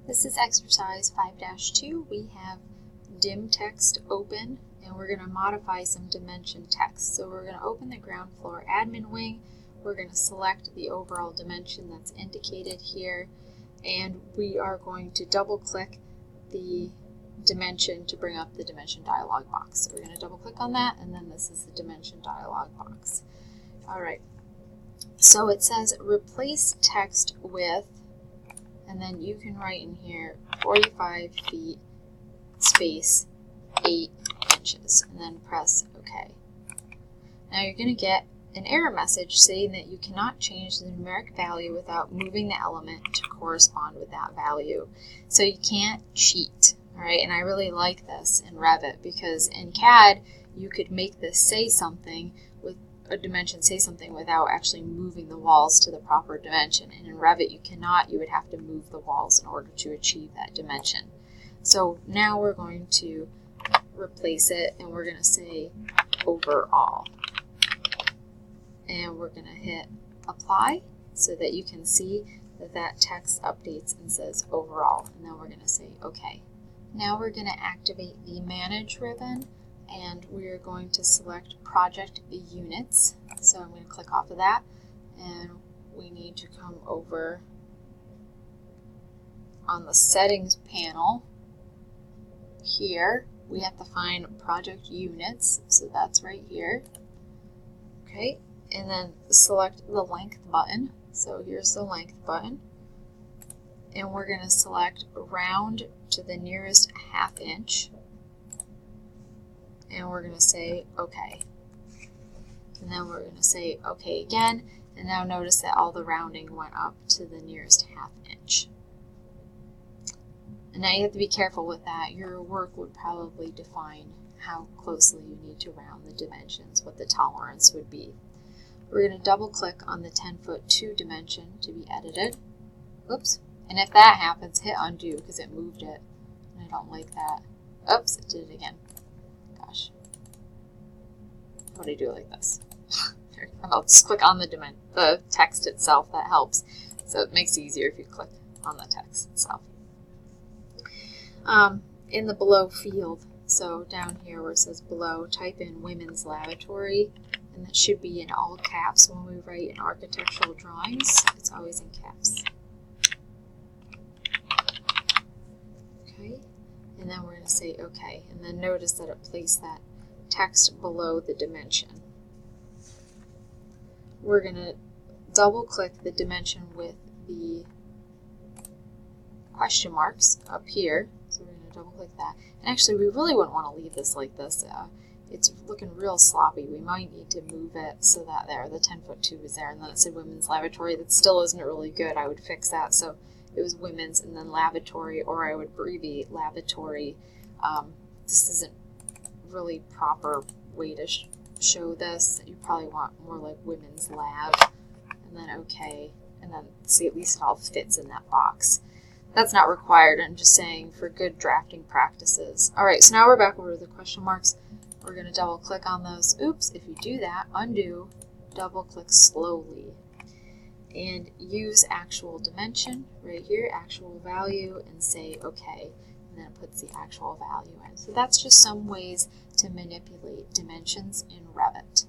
This is exercise 5-2. We have dim text open, and we're going to modify some dimension text. So we're going to open the ground floor admin wing. We're going to select the overall dimension that's indicated here, and we are going to double click the dimension to bring up the dimension dialog box. So we're going to double click on that, and then this is the dimension dialog box. All right, so it says replace text with, and then you can write in here 45 feet space 8 inches, and then press OK. Now you're going to get an error message saying that you cannot change the numeric value without moving the element to correspond with that value. So you can't cheat, all right? And I really like this in Revit, because in CAD you could make this say something with a dimension say something without actually moving the walls to the proper dimension. And in Revit you cannot. You would have to move the walls in order to achieve that dimension. So now we're going to replace it, and we're going to say overall. And we're going to hit apply so that you can see that that text updates and says overall. And then we're going to say OK. Now we're going to activate the manage ribbon, and we're going to select project units. So I'm going to click off of that, and we need to come over on the settings panel here. We have to find project units, so that's right here. Okay, and then select the length button. So here's the length button, and we're going to select round to the nearest ½ inch, and we're going to say OK. And then we're going to say OK again, and now notice that all the rounding went up to the nearest ½ inch. And now you have to be careful with that. Your work would probably define how closely you need to round the dimensions, what the tolerance would be. We're going to double click on the 10-foot 2 dimension to be edited. Oops. And if that happens, hit undo because it moved it. And I don't like that. Oops, it did it again. Gosh. How do I do it like this? I'll just click on the text itself. That helps. So it makes it easier if you click on the text itself. In the below field, so down here where it says below, type in women's lavatory, and that should be in all caps when we write in architectural drawings. It's always in caps. Okay, and then we're going to say OK, and then notice that it placed that text below the dimension. We're going to double click the dimension with the question marks up here. So we're going to double click that. And actually we really wouldn't want to leave this like this. It's looking real sloppy. We might need to move it so that there, the 10-foot 2 is there, and then it said women's lavatory. That still isn't really good. I would fix that so it was women's and then lavatory, or I would abbreviate lavatory. This isn't really proper way to show this. You probably want more like women's lab, and then OK, and then see at least it all fits in that box. That's not required. I'm just saying for good drafting practices. All right, so now we're back over to the question marks. We're going to double click on those. Oops, if you do that, undo, double click slowly, and use actual dimension right here, actual value, and say OK, and then it puts the actual value in. So that's just some ways to manipulate dimensions in Revit.